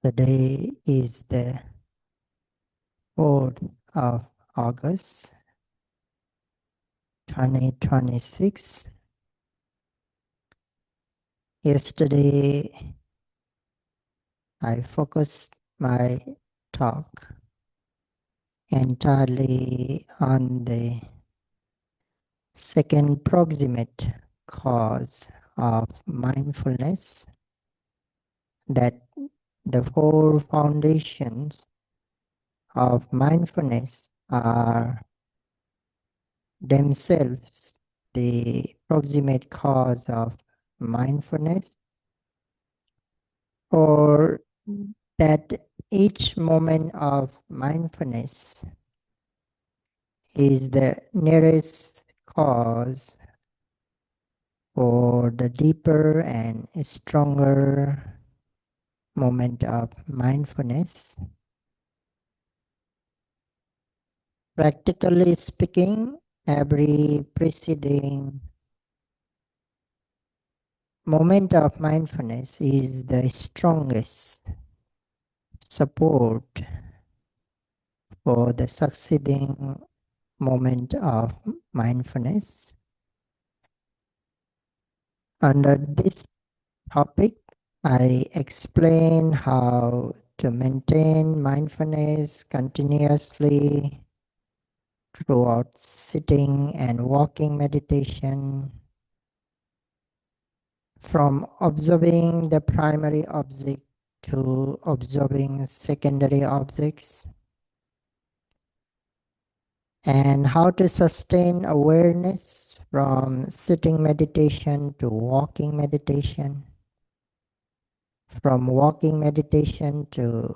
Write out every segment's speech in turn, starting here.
Today is the 4th of August 2026. Yesterday, I focused my talk entirely on the second proximate cause of mindfulness, that the four foundations of mindfulness are themselves the proximate cause of mindfulness, or that each moment of mindfulness is the nearest cause for the deeper and stronger moment of mindfulness. Practically speaking, every preceding moment of mindfulness is the strongest support for the succeeding moment of mindfulness. Under this topic, I explain how to maintain mindfulness continuously throughout sitting and walking meditation, from observing the primary object to observing secondary objects, and how to sustain awareness from sitting meditation to walking meditation, from walking meditation to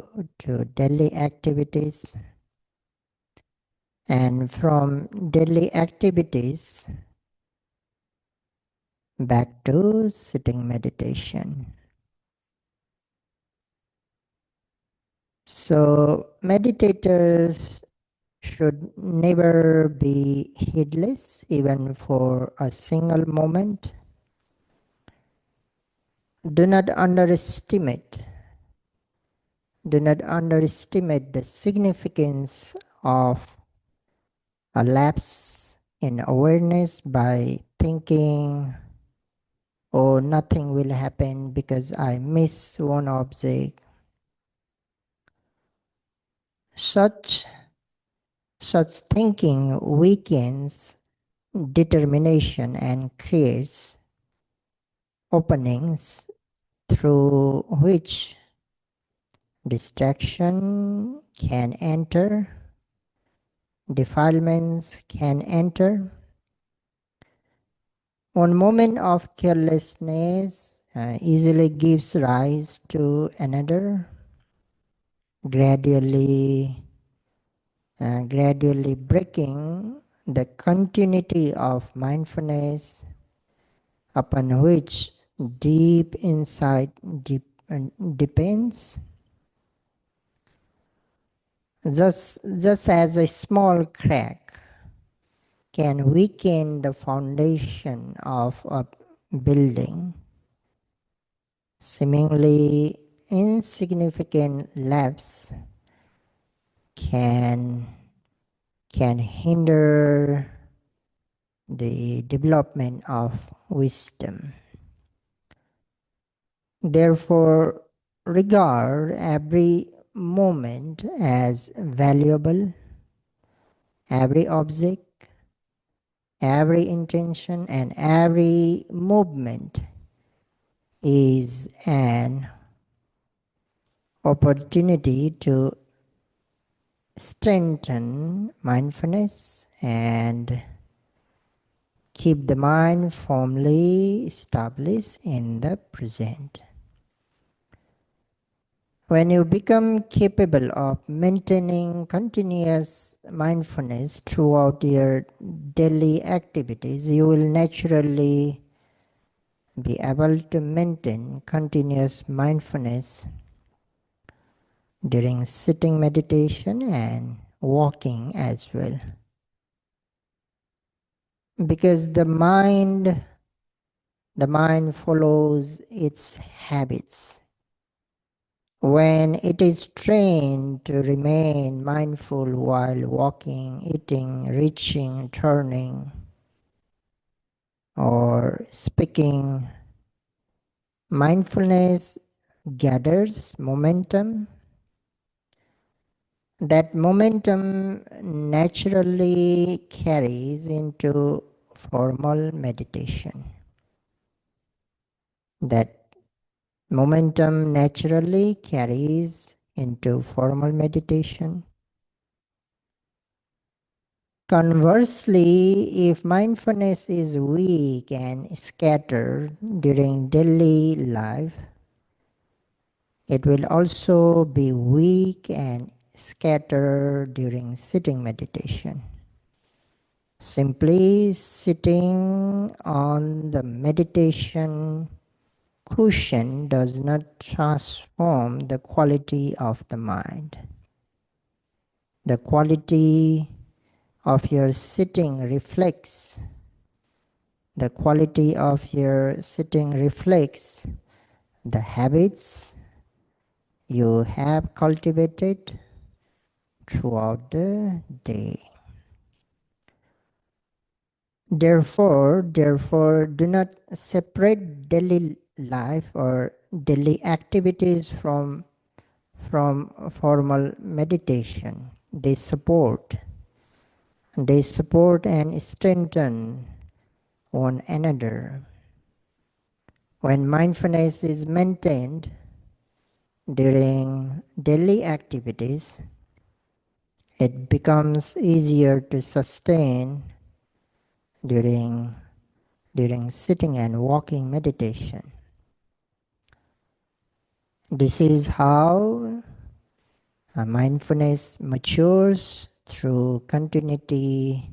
daily activities, and from daily activities back to sitting meditation. So meditators should never be heedless, even for a single moment. Do not underestimate the significance of a lapse in awareness by thinking, oh, nothing will happen because I miss one object. Such thinking weakens determination and creates openings through which distraction can enter, defilements can enter. One moment of carelessness easily gives rise to another, gradually breaking the continuity of mindfulness upon which deep insight depends. Just as a small crack can weaken the foundation of a building, seemingly insignificant lapse can hinder the development of wisdom. Therefore, regard every moment as valuable, every object, every intention, and every movement is an opportunity to strengthen mindfulness and keep the mind firmly established in the present. When you become capable of maintaining continuous mindfulness throughout your daily activities, you will naturally be able to maintain continuous mindfulness during sitting meditation and walking as well. Because the mind follows its habits. When it is trained to remain mindful while walking, eating, reaching, turning, or speaking, mindfulness gathers momentum. That momentum naturally carries into formal meditation. That momentum naturally carries into formal meditation. Conversely, if mindfulness is weak and scattered during daily life, it will also be weak and scattered during sitting meditation. Simply sitting on the meditation cushion does not transform the quality of the mind. The quality of your sitting reflects the quality of your sitting reflects the habits you have cultivated throughout the day. Therefore, do not separate daily life or daily activities from formal meditation. They support and strengthen one another. When mindfulness is maintained during daily activities, it becomes easier to sustain during, during sitting and walking meditation. This is how mindfulness matures through continuity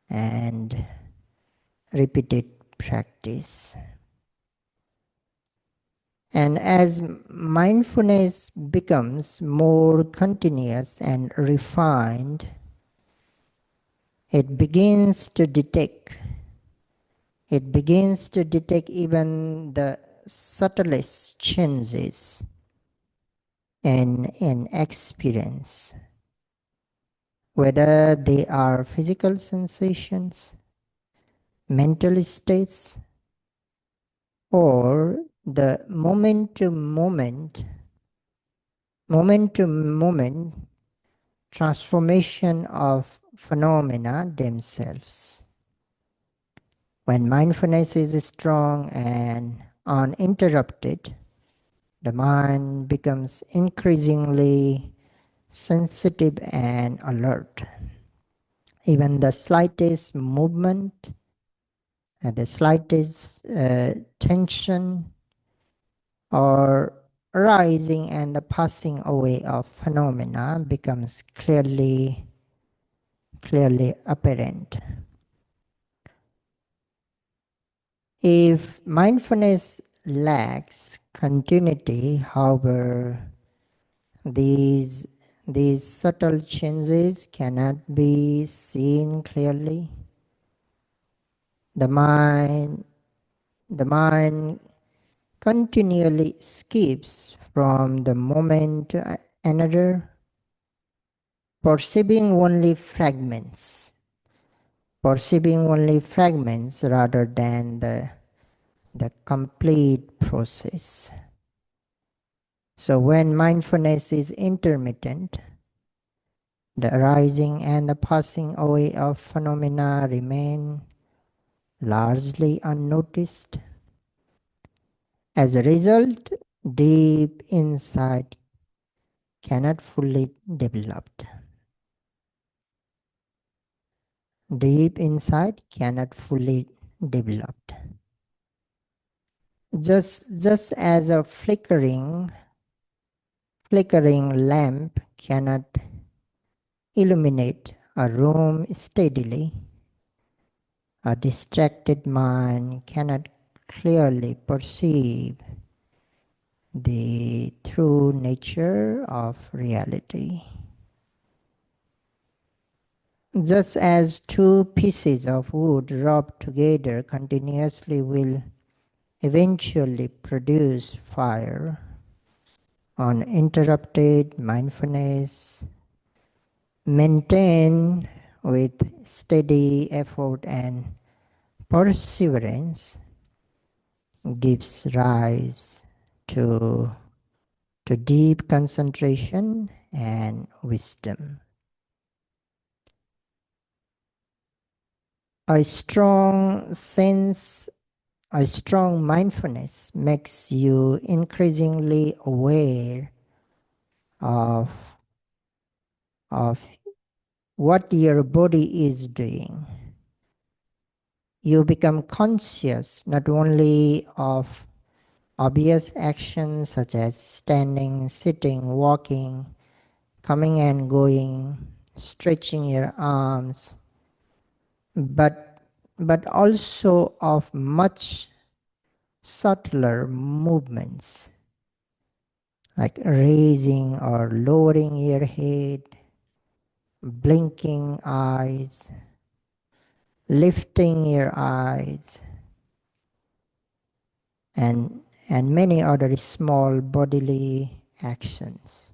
and repeated practice. And as mindfulness becomes more continuous and refined, it begins to detect even the subtlest changes in experience, whether they are physical sensations, mental states, or the moment to moment transformation of phenomena themselves. When mindfulness is strong and uninterrupted, the mind becomes increasingly sensitive and alert. Even the slightest movement, the slightest tension or rising and the passing away of phenomena becomes clearly apparent. If mindfulness lacks continuity, however, these subtle changes cannot be seen clearly. The mind continually skips from the moment to another, perceiving only fragments rather than the complete process. So when mindfulness is intermittent, the arising and the passing away of phenomena remain largely unnoticed. As a result, deep insight cannot fully develop. Deep insight cannot fully develop. Just as a flickering lamp cannot illuminate a room steadily, a distracted mind cannot clearly perceive the true nature of reality. Just as two pieces of wood rubbed together continuously will eventually produce fire, uninterrupted mindfulness maintained with steady effort and perseverance gives rise to, to deep concentration and wisdom. A strong sense, a strong mindfulness makes you increasingly aware of, of what your body is doing. You become conscious not only of obvious actions such as standing, sitting, walking, coming and going, stretching your arms, but, but also of much subtler movements like raising or lowering your head, blinking eyes, lifting your eyes, and, and many other small bodily actions.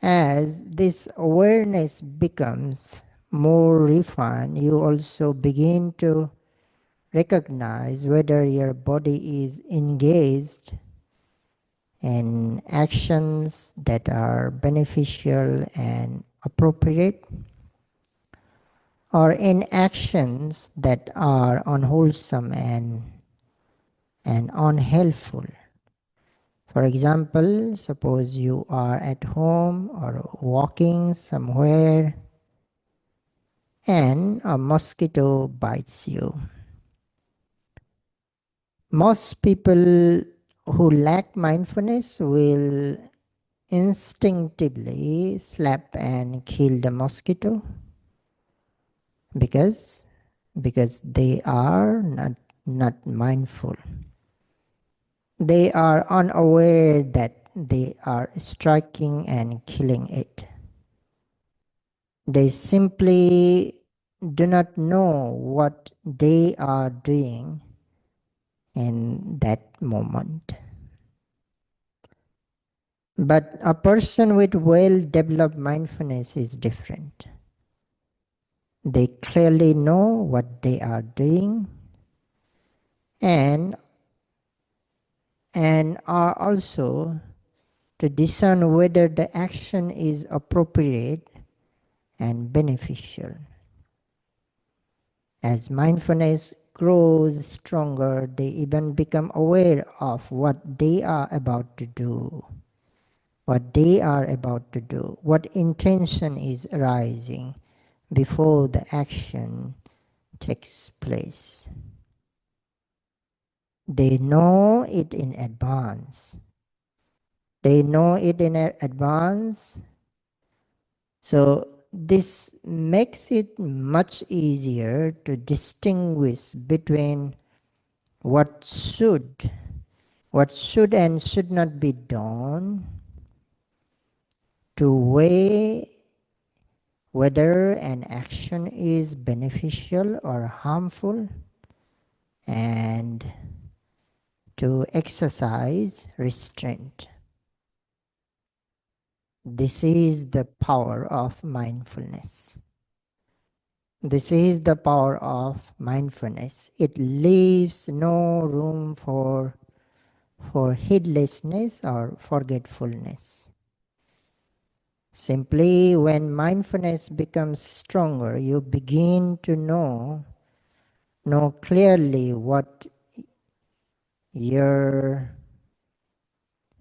As this awareness becomes more refined, you also begin to recognize whether your body is engaged in actions that are beneficial and appropriate, or in actions that are unwholesome and unhelpful. For example, suppose you are at home or walking somewhere and a mosquito bites you. Most people who lack mindfulness will instinctively slap and kill the mosquito because they are not mindful. They are unaware that they are striking and killing it. They simply do not know what they are doing in that moment. But a person with well-developed mindfulness is different. They clearly know what they are doing and are also to discern whether the action is appropriate and beneficial. As mindfulness grows stronger, they even become aware of what they are about to do, what intention is arising before the action takes place. They know it in advance. So this makes it much easier to distinguish between what should and should not be done, to weigh whether an action is beneficial or harmful, and to exercise restraint. This is the power of mindfulness. This is the power of mindfulness. It leaves no room for heedlessness or forgetfulness. Simply when mindfulness becomes stronger, you begin to know clearly what your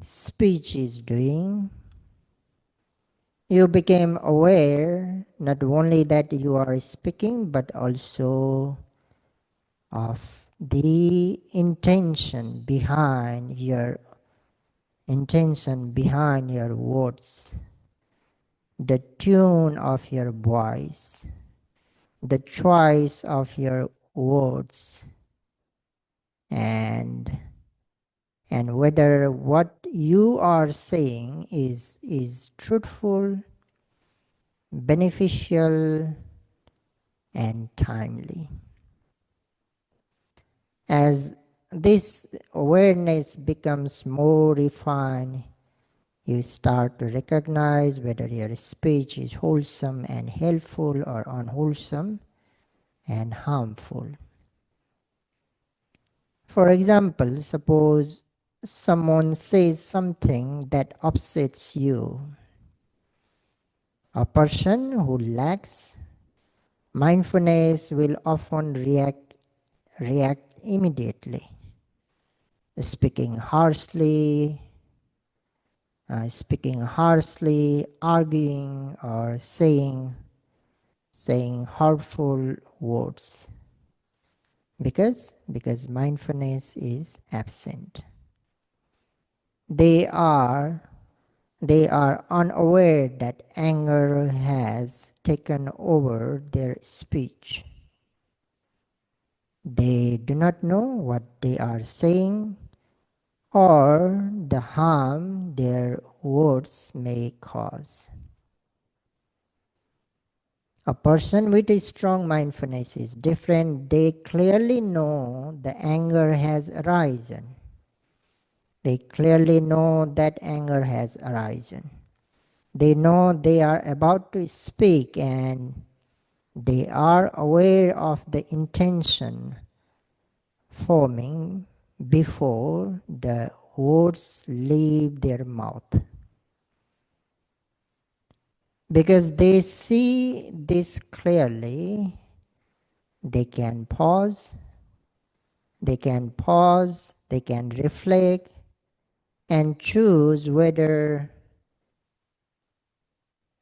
speech is doing. You became aware not only that you are speaking, but also of the intention behind your words, the tune of your voice, the choice of your words, and whether what you are saying is truthful, beneficial, and timely. As this awareness becomes more refined. You start to recognize whether your speech is wholesome and helpful or unwholesome and harmful. For example, suppose someone says something that upsets you. A person who lacks mindfulness will often react immediately, speaking harshly, arguing, or saying hurtful words, because mindfulness is absent. They are they are unaware that anger has taken over their speech. They do not know what they are saying or the harm their words may cause. A person with a strong mindfulness is different. They clearly know the anger has arisen. They clearly know that anger has arisen. They know they are about to speak, and they are aware of the intention forming before the words leave their mouth. Because they see this clearly, they can pause, they can reflect and choose whether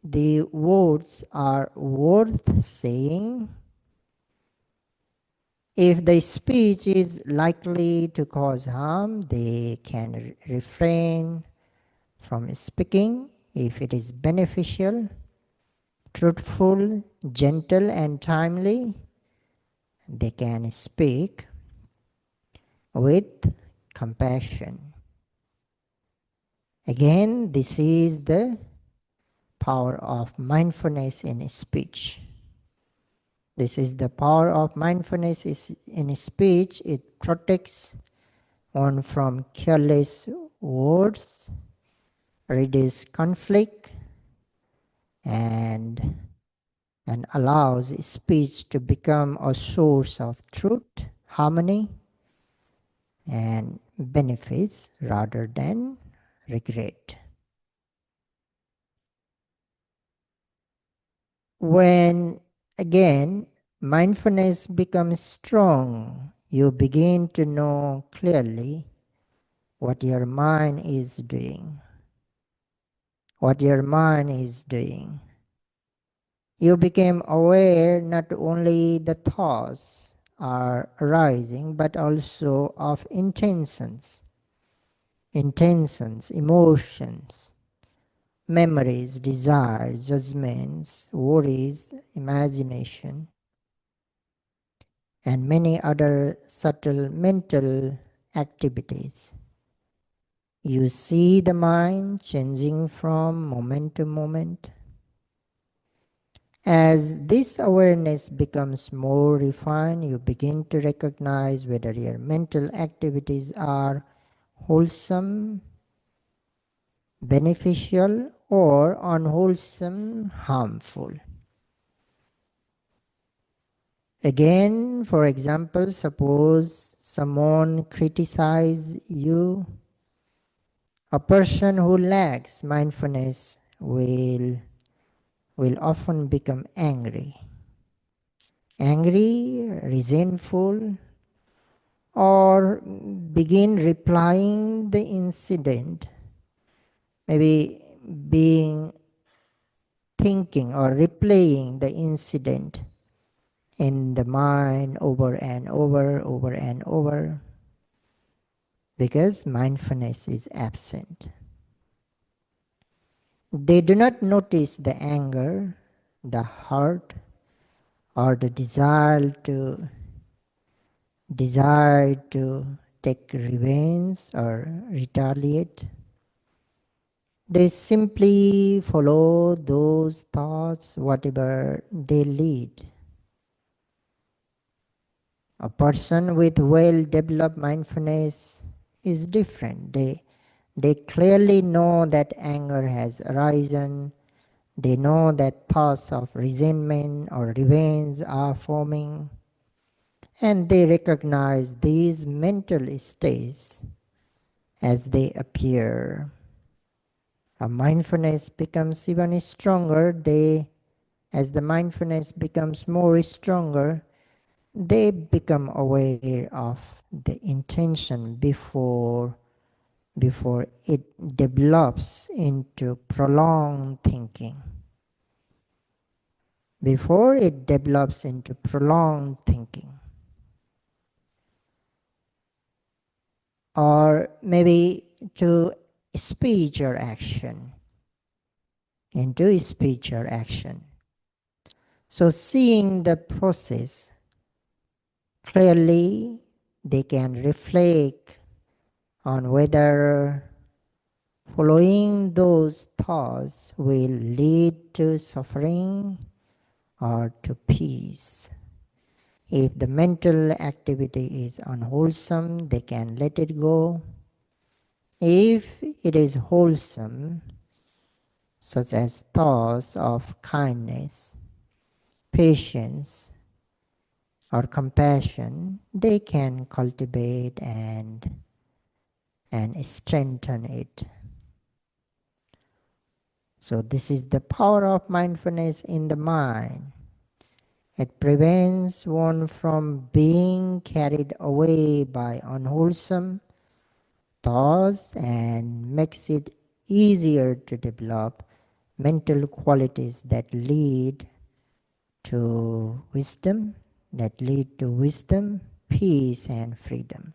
the words are worth saying. If the speech is likely to cause harm, they can refrain from speaking. If it is beneficial, truthful, gentle, and timely, they can speak with compassion. Again, this is the power of mindfulness in speech. This is the power of mindfulness in speech. It protects one from careless words, reduces conflict, and allows speech to become a source of truth, harmony, and benefits rather than regret. When again mindfulness becomes strong, you begin to know clearly what your mind is doing. What your mind is doing. You became aware not only the thoughts are arising, but also of emotions, memories, desires, judgments, worries, imagination, and many other subtle mental activities. You see the mind changing from moment to moment. As this awareness becomes more refined, you begin to recognize whether your mental activities are wholesome, beneficial, or unwholesome, harmful. Again, for example, suppose someone criticizes you. A person who lacks mindfulness will often become angry, resentful, or begin replying the incident, maybe being thinking or replaying the incident in the mind over and over, because mindfulness is absent. They do not notice the anger, the hurt, or the desire to take revenge or retaliate. They simply follow those thoughts, whatever they lead. A person with well-developed mindfulness is different. They clearly know that anger has arisen. They know that thoughts of resentment or revenge are forming. And they recognize these mental states as they appear. A mindfulness becomes even stronger. As the mindfulness becomes more stronger, they become aware of the intention before it develops into prolonged thinking. Before it develops into prolonged thinking. Or maybe to speech or action. Into speech or action. So seeing the process clearly, they can reflect on whether following those thoughts will lead to suffering or to peace. If the mental activity is unwholesome, they can let it go. If it is wholesome, such as thoughts of kindness, patience, or compassion, they can cultivate and strengthen it. So this is the power of mindfulness in the mind. It prevents one from being carried away by unwholesome thoughts and makes it easier to develop mental qualities that lead to wisdom, peace, and freedom.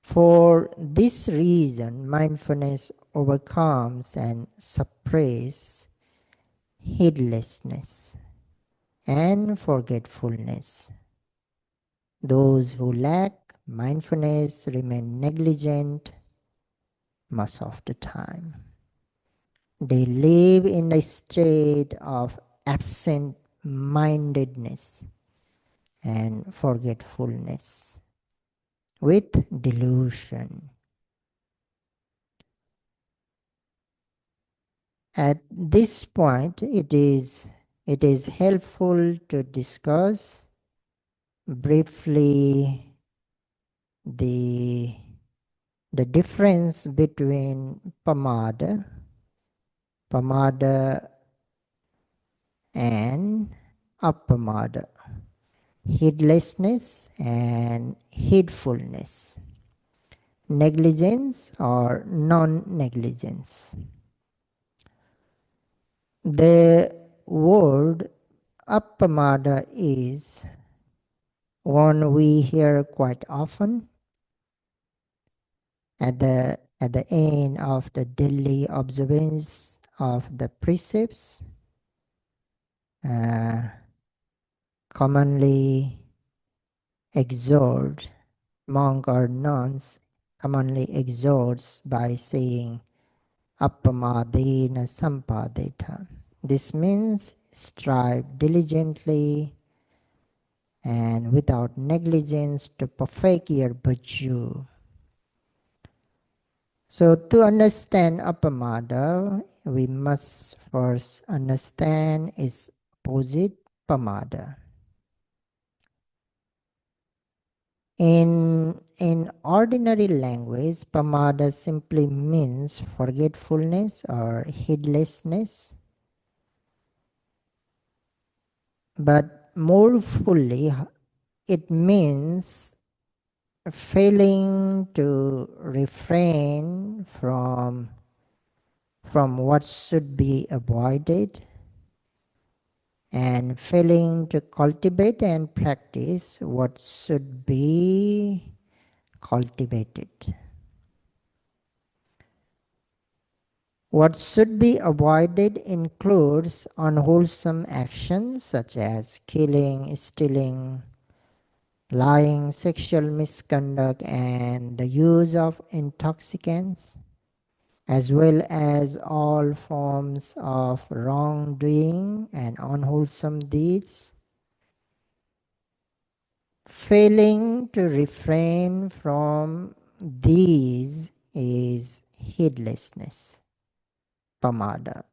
For this reason, mindfulness overcomes and suppresses heedlessness and forgetfulness. Those who lack mindfulness remain negligent most of the time. They live in a state of absent mindedness and forgetfulness with delusion. At this point, it is helpful to discuss briefly the difference between pamada and appamada, heedlessness and heedfulness, negligence or non-negligence. The word appamada is one we hear quite often at the end of the daily observance of the precepts, uh, commonly exhort monk or nuns commonly exhorts by saying appamadena sampadeta. This means strive diligently and without negligence to perfect your virtue. So to understand appamada, we must first understand its opposite, pamada. In ordinary language, pamada simply means forgetfulness or heedlessness. But more fully, it means failing to refrain from what should be avoided and failing to cultivate and practice what should be cultivated. What should be avoided includes unwholesome actions such as killing, stealing, lying, sexual misconduct, and the use of intoxicants, as well as all forms of wrongdoing and unwholesome deeds. Failing to refrain from these is heedlessness, pamada.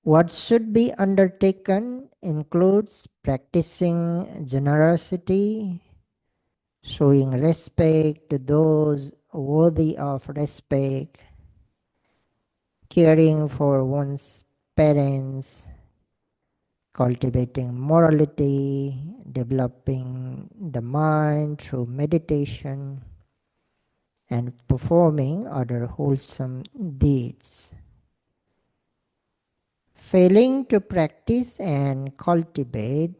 What should be undertaken includes practicing generosity, showing respect to those worthy of respect, caring for one's parents, cultivating morality, developing the mind through meditation, and performing other wholesome deeds. Failing to practice and cultivate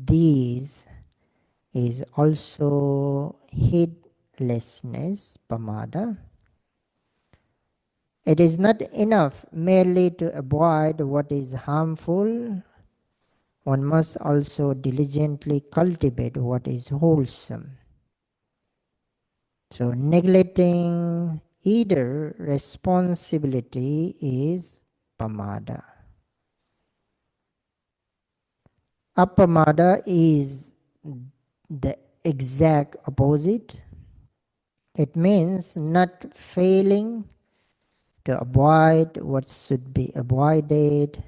these is also heedlessness, pamada. It is not enough merely to avoid what is harmful. One must also diligently cultivate what is wholesome. So neglecting either responsibility is pamada. Appamada is the exact opposite. It means not failing to avoid what should be avoided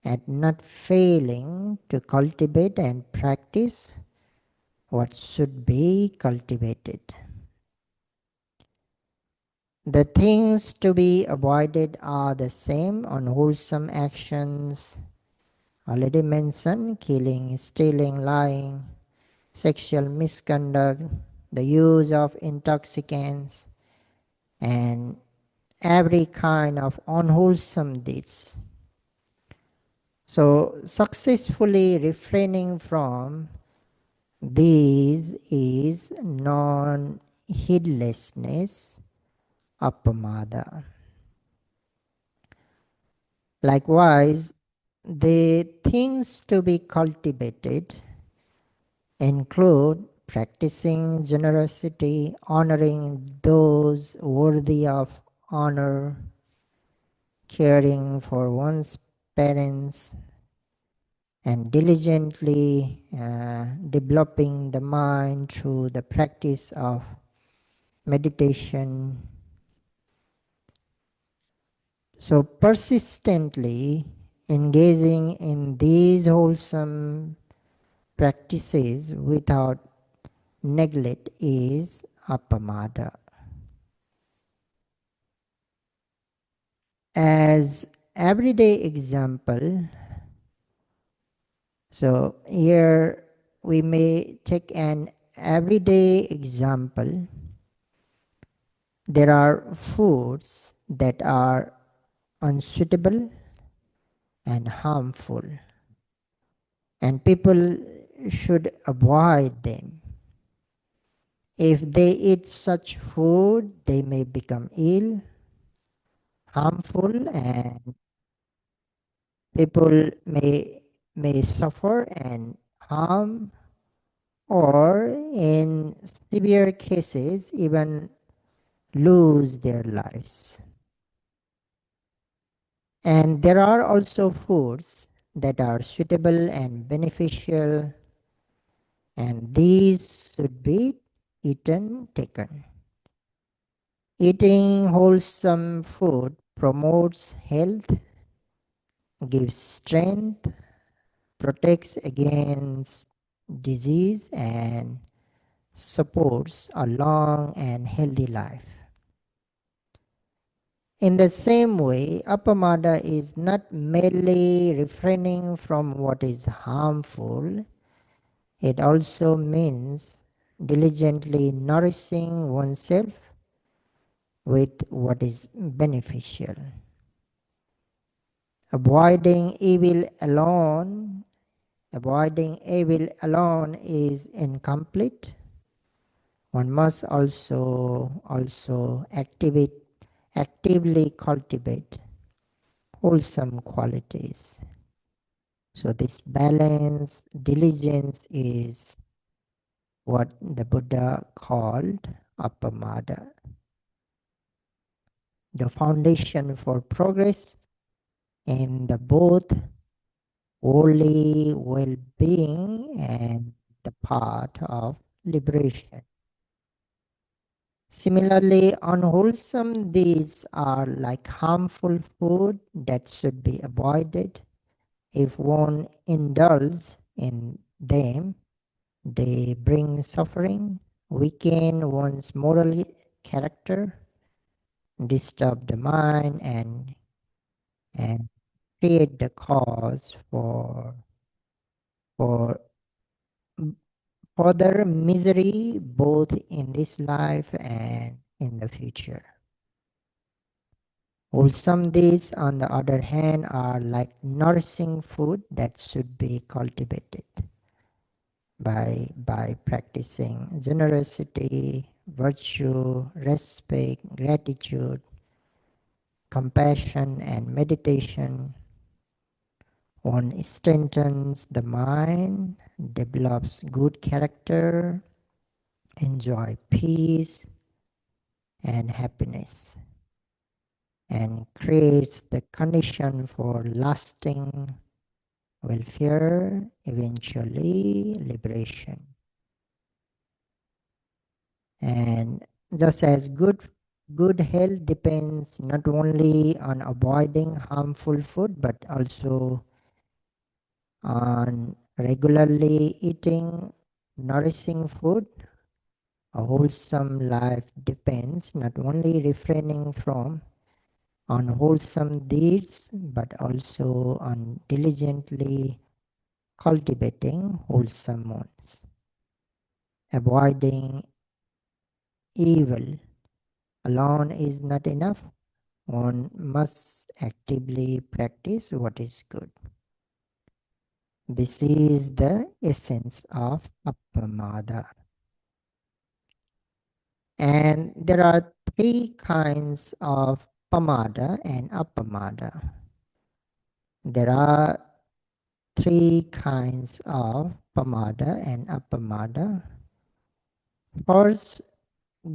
and not failing to cultivate and practice what should be cultivated. The things to be avoided are the same: unwholesome actions, already mentioned: killing, stealing, lying, sexual misconduct, the use of intoxicants, and every kind of unwholesome deeds. So, successfully refraining from these is non-heedlessness, appamada. Likewise, the things to be cultivated include practicing generosity, honoring those worthy of honor, caring for one's parents, and diligently developing the mind through the practice of meditation. So, persistently engaging in these wholesome practices without neglect is appamada. As everyday example, so here we may take an everyday example. There are foods that are unsuitable and harmful, and people should avoid them. If they eat such food, they may become ill, harmful, and people may suffer and harm, or in severe cases even lose their lives. And there are also foods that are suitable and beneficial, and these should be eaten, taken. Eating wholesome food promotes health, gives strength, protects against disease, and supports a long and healthy life. In the same way, appamada is not merely refraining from what is harmful, it also means diligently nourishing oneself with what is beneficial. Avoiding evil alone, avoiding evil alone is incomplete. One must also actively cultivate wholesome qualities. So this balance, diligence is what the Buddha called appamada, the foundation for progress in the both only well-being and the path of liberation. Similarly, unwholesome deeds are like harmful food that should be avoided. If one indulges in them, they bring suffering, weaken one's moral character, disturb the mind, and create the cause for further misery both in this life and in the future. Wholesome deeds, on the other hand, are like nourishing food that should be cultivated by practicing generosity, virtue, respect, gratitude, compassion, and meditation. One strengthens the mind, develops good character, enjoy peace and happiness, and creates the condition for lasting welfare, eventually liberation. And just as good health depends not only on avoiding harmful food but also on regularly eating nourishing food, a wholesome life depends not only refraining from unwholesome deeds but also on diligently cultivating wholesome ones. Avoiding evil alone is not enough. One must actively practice what is good. This is the essence of Appamada. And there are three kinds of Pamada and Appamada. There are three kinds of Pamada and Appamada. First,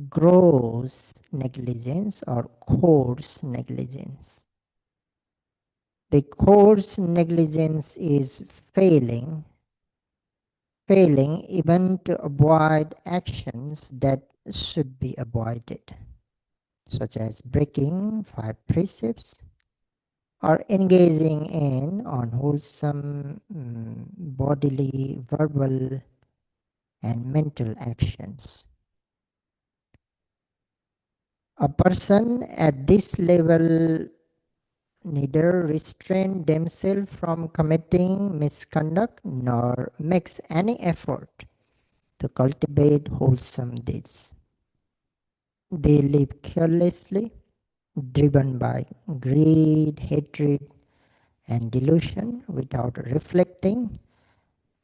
gross negligence or coarse negligence. The coarse negligence is failing even to avoid actions that should be avoided, such as breaking five precepts or engaging in unwholesome bodily, verbal, and mental actions. A person at this level neither restrain themselves from committing misconduct nor makes any effort to cultivate wholesome deeds. They live carelessly, driven by greed, hatred, and delusion without reflecting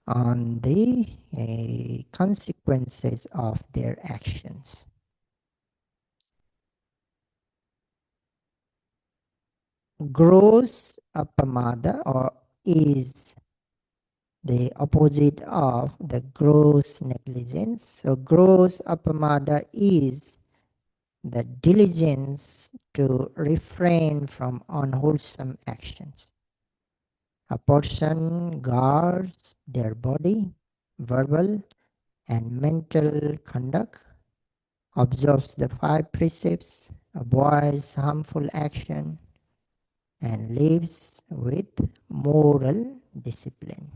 on the consequences of their actions. Gross appamada or is the opposite of the gross negligence. So gross appamada is the diligence to refrain from unwholesome actions. A person guards their body, verbal and mental conduct, observes the five precepts, avoids harmful action, and lives with moral discipline.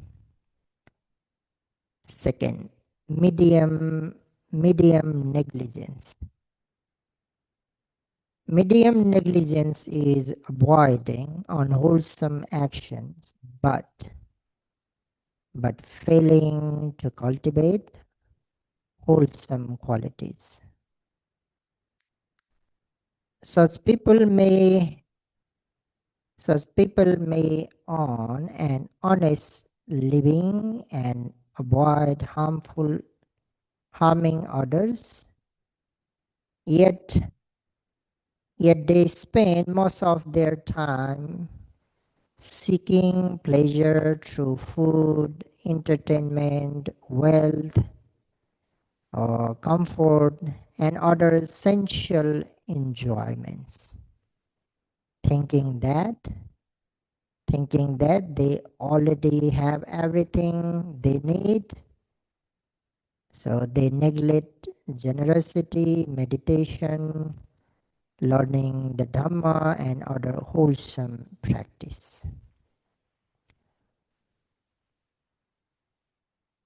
Second, medium negligence. Medium negligence is avoiding unwholesome actions but failing to cultivate wholesome qualities. Such people may earn an honest living and avoid harming others, yet they spend most of their time seeking pleasure through food, entertainment, wealth, or comfort, and other sensual enjoyments, thinking that thinking that they already have everything they need. So they neglect generosity, meditation, learning the Dhamma, and other wholesome practice.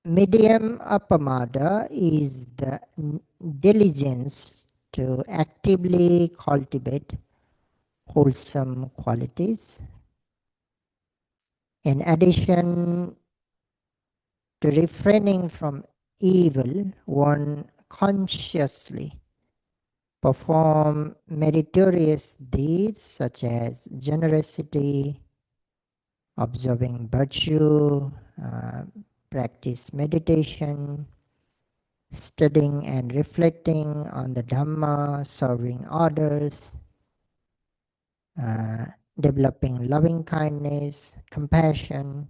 Medium Appamada is the diligence to actively cultivate wholesome qualities. In addition to refraining from evil, one consciously perform meritorious deeds such as generosity, observing virtue, uh, practice meditation, studying and reflecting on the Dhamma, serving others, uh, developing loving kindness, compassion,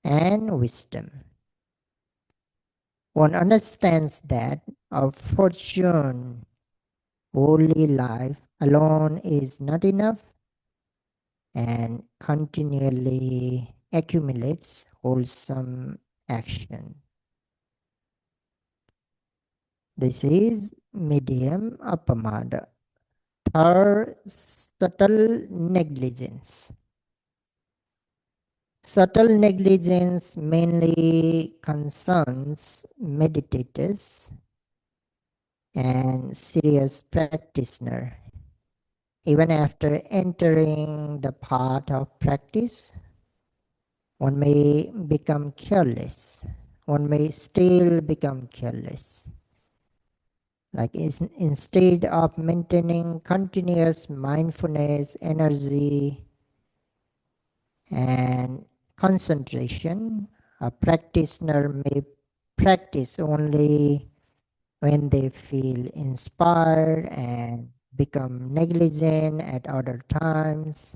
and wisdom. One understands that a fortune holy life alone is not enough and continually accumulates wholesome action. This is medium Appamada. Third, subtle negligence. Subtle negligence mainly concerns meditators and serious practitioner. Even after entering the path of practice, one may become careless. One may still become careless. Like instead of maintaining continuous mindfulness, energy, and concentration, a practitioner may practice only when they feel inspired and become negligent at other times.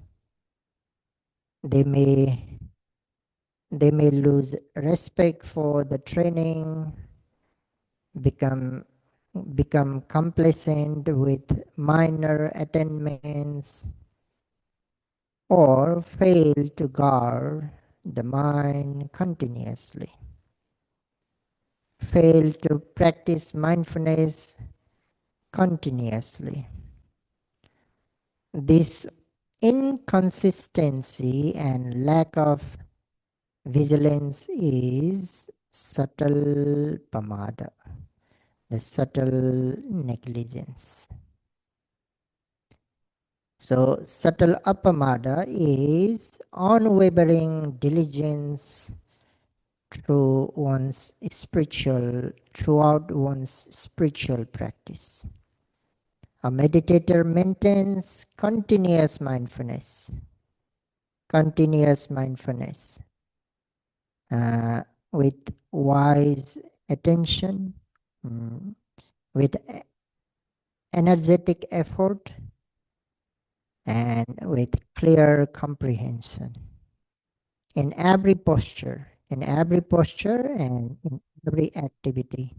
They may they may lose respect for the training, become complacent with minor attainments, or fail to guard the mind continuously, fail to practice mindfulness continuously. This inconsistency and lack of vigilance is subtle pamada, the subtle negligence. So, subtle appamada is unwavering diligence throughout one's spiritual practice. A meditator maintains continuous mindfulness uh, with wise attention, mm, with energetic effort, and with clear comprehension in every posture and in every activity.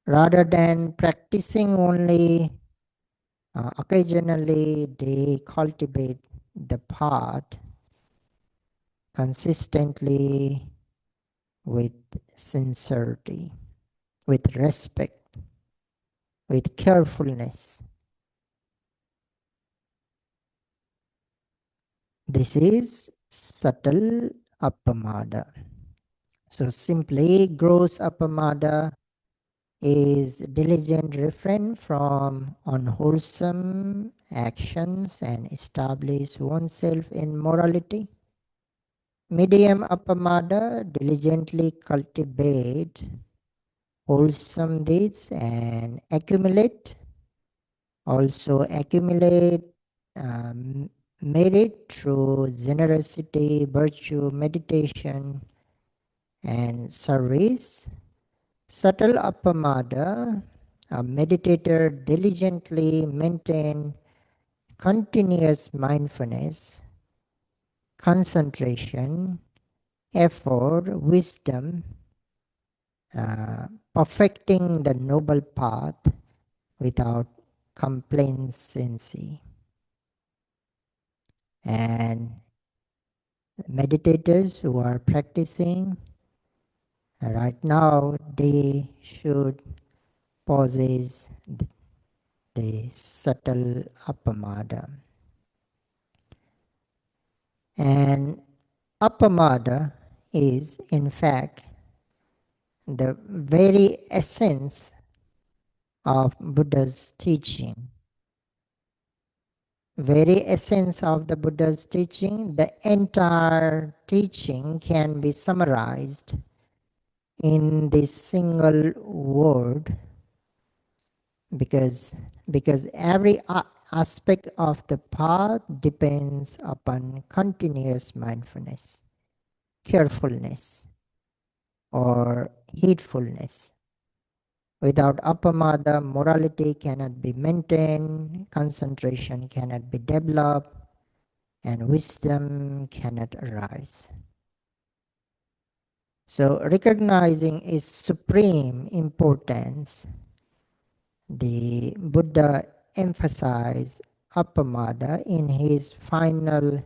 Rather than practicing only occasionally, they cultivate the path consistently with sincerity, with respect, with carefulness. This is subtle appamada. So simply, gross appamada is diligent refrain from unwholesome actions and establish oneself in morality. Medium appamada diligently cultivate wholesome deeds and accumulate merit through generosity, virtue, meditation, and service. Subtle appamada, a meditator diligently maintain continuous mindfulness, concentration, effort, wisdom, uh, perfecting the noble path without complacency. And meditators who are practicing right now, they should possess the subtle Appamada. And Appamada is, in fact, the very essence of Buddha's teaching. Very essence of the Buddha's teaching, the entire teaching can be summarized in this single word, because every aspect of the path depends upon continuous mindfulness, carefulness, or heedfulness. Without appamada, morality cannot be maintained, concentration cannot be developed, and wisdom cannot arise. So recognizing its supreme importance, the Buddha emphasized appamada in his final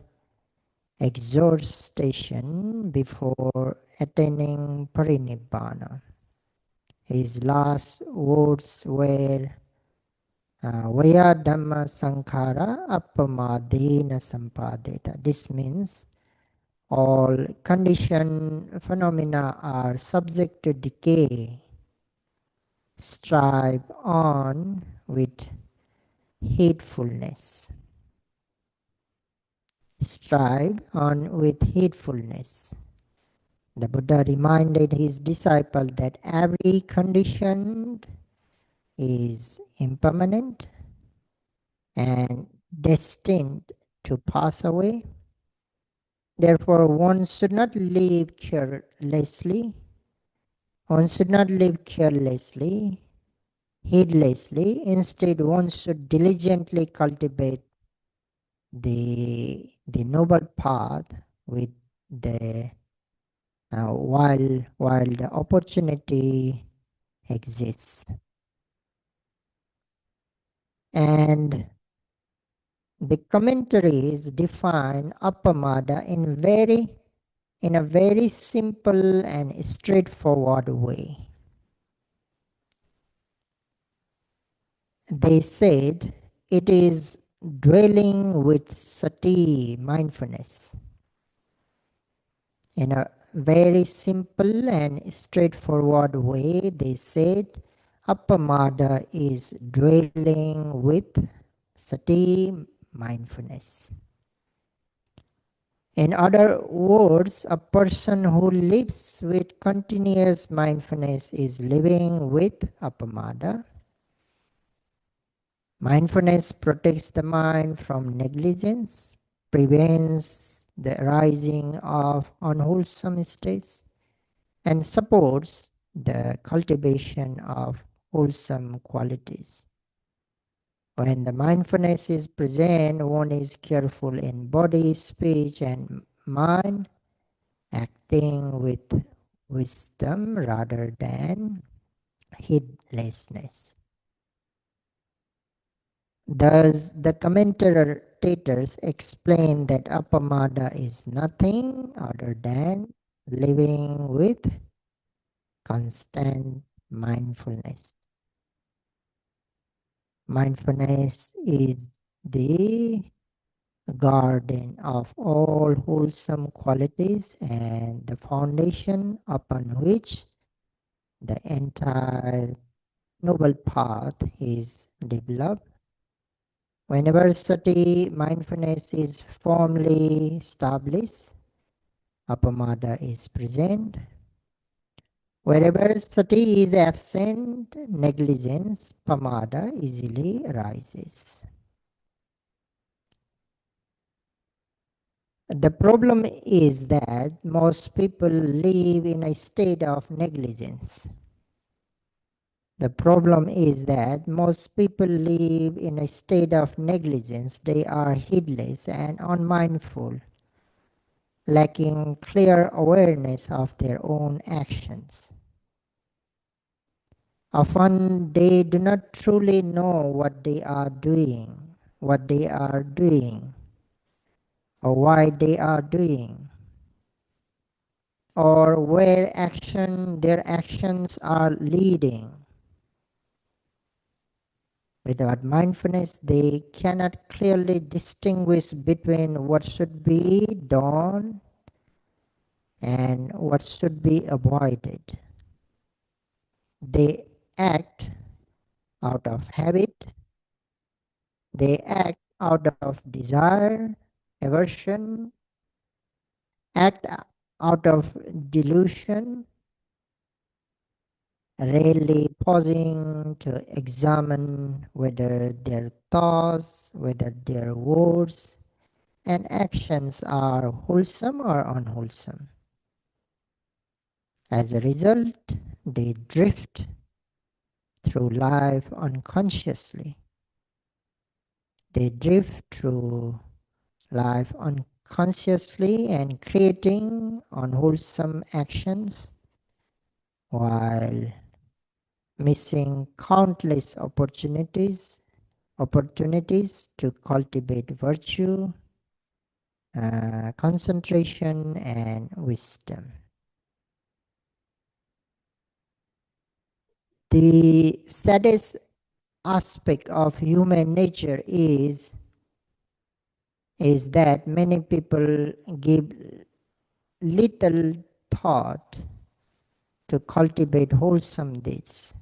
exhortation before attaining parinibbana. His last words were Vaya Dhamma Sankhara Appamadena Sampadeta. This means all conditioned phenomena are subject to decay. Strive on with heedfulness. Strive on with heedfulness. The Buddha reminded his disciple that every condition is impermanent and destined to pass away. Therefore, one should not live carelessly. One should not live carelessly, heedlessly. Instead, one should diligently cultivate the noble path with the while the opportunity exists. And the commentaries define appamada in a very simple and straightforward way. They said it is dwelling with sati, mindfulness. In a very simple and straightforward way, they said appamada is dwelling with sati, mindfulness. In other words, a person who lives with continuous mindfulness is living with appamada. Mindfulness protects the mind from negligence, prevents the arising of unwholesome states, and supports the cultivation of wholesome qualities. When the mindfulness is present, one is careful in body, speech, and mind, acting with wisdom rather than heedlessness. Thus, the commentators explain that appamada is nothing other than living with constant mindfulness. Mindfulness is the garden of all wholesome qualities and the foundation upon which the entire noble path is developed. Whenever sati, mindfulness, is firmly established, appamada is present. Wherever sati is absent, negligence, pamada, easily arises. The problem is that most people live in a state of negligence. The problem is that most people live in a state of negligence. They are heedless and unmindful, lacking clear awareness of their own actions. Often they do not truly know what they are doing. or why they are doing, or where their actions are leading. Without mindfulness, they cannot clearly distinguish between what should be done and what should be avoided. They act out of habit, they act out of desire, aversion, act out of delusion, rarely pausing to examine whether their thoughts, whether their words and actions are wholesome or unwholesome. As a result, they drift through life unconsciously. They drift through life unconsciously and creating unwholesome actions while missing countless opportunities to cultivate virtue, concentration, and wisdom. The saddest aspect of human nature is that many people give little thought to cultivate wholesome deeds,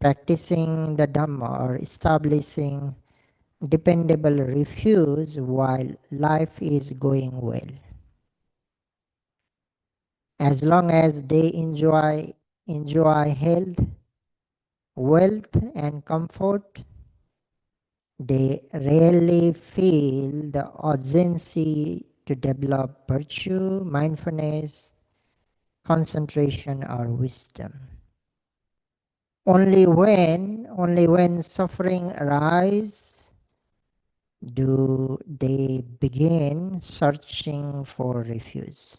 practicing the Dhamma or establishing dependable refuge while life is going well. As long as they enjoy health, wealth and comfort, they rarely feel the urgency to develop virtue, mindfulness, concentration or wisdom. Only when suffering arises do they begin searching for refuge.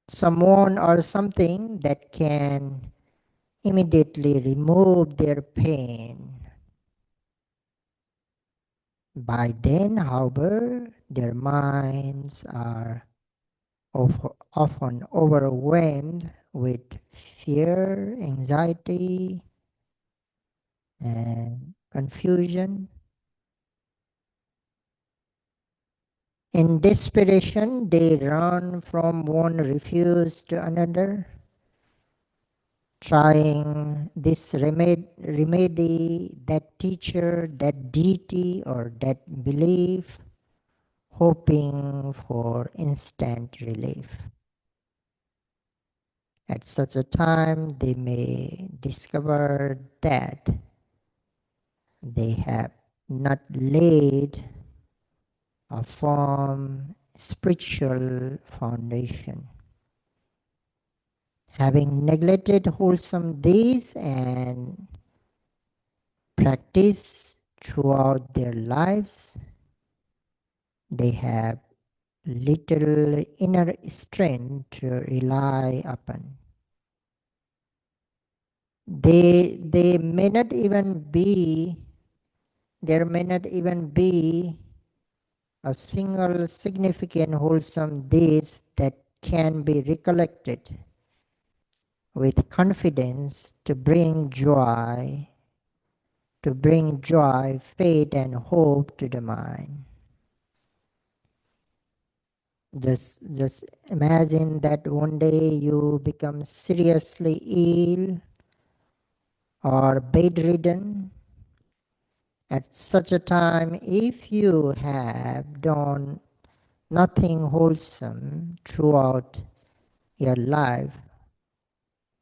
Someone or something that can immediately remove their pain. By then, however, their minds are often overwhelmed with fear, anxiety, and confusion. In desperation, they run from one refuge to another, trying this remedy, that teacher, that deity, or that belief, hoping for instant relief. At such a time, they may discover that they have not laid a firm spiritual foundation. Having neglected wholesome deeds and practice throughout their lives, they have little inner strength to rely upon. They may not even be, there may not even be a single significant wholesome deed that can be recollected with confidence to bring joy, faith, and hope to the mind. Just imagine that one day you become seriously ill or bedridden. At such a time, if you have done nothing wholesome throughout your life,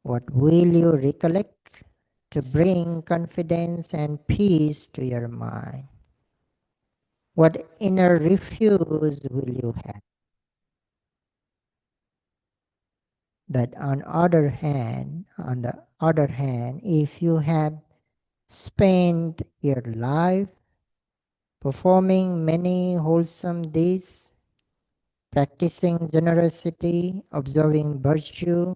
what will you recollect to bring confidence and peace to your mind? What inner refuge will you have? But on the other hand, if you have spent your life performing many wholesome deeds, practicing generosity, observing virtue,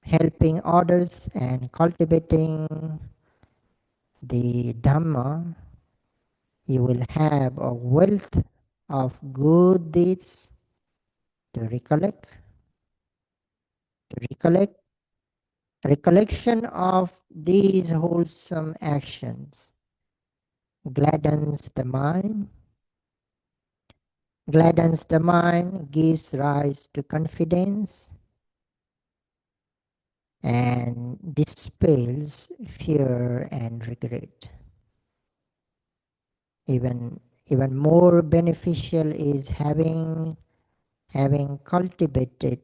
helping others, and cultivating the Dhamma, You will have a wealth of good deeds to recollect, to recollect. Recollection of these wholesome actions gladdens the mind, gives rise to confidence, and dispels fear and regret. Even even more beneficial is having cultivated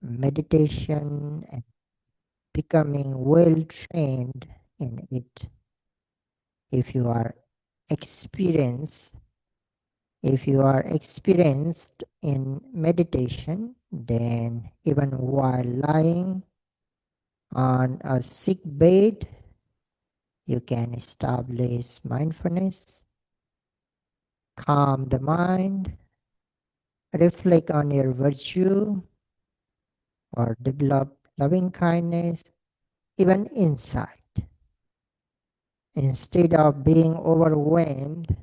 meditation and becoming well trained in it. If you are experienced, if you are experienced in meditation, then even while lying on a sick bed, you can establish mindfulness, calm the mind, reflect on your virtue, or develop loving kindness, even inside. Instead of being overwhelmed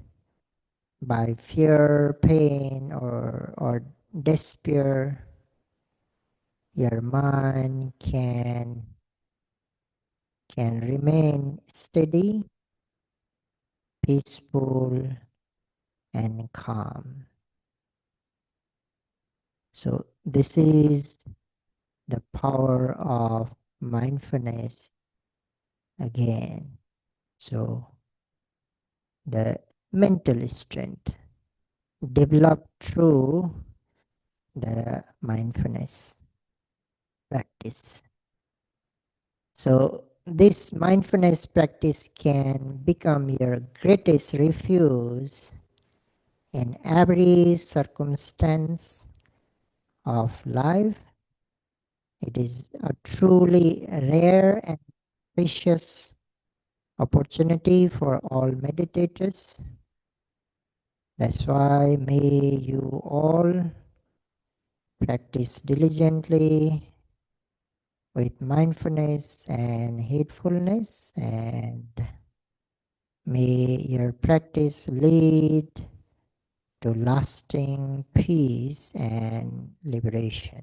by fear, pain, or despair, your mind can remain steady, peaceful, and calm. So this is the power of mindfulness again. So the mental strength developed through the mindfulness practice. So this mindfulness practice can become your greatest refuge in every circumstance of life. It is a truly rare and precious opportunity for all meditators. That's why may you all practice diligently with mindfulness and heedfulness, and may your practice lead to lasting peace and liberation.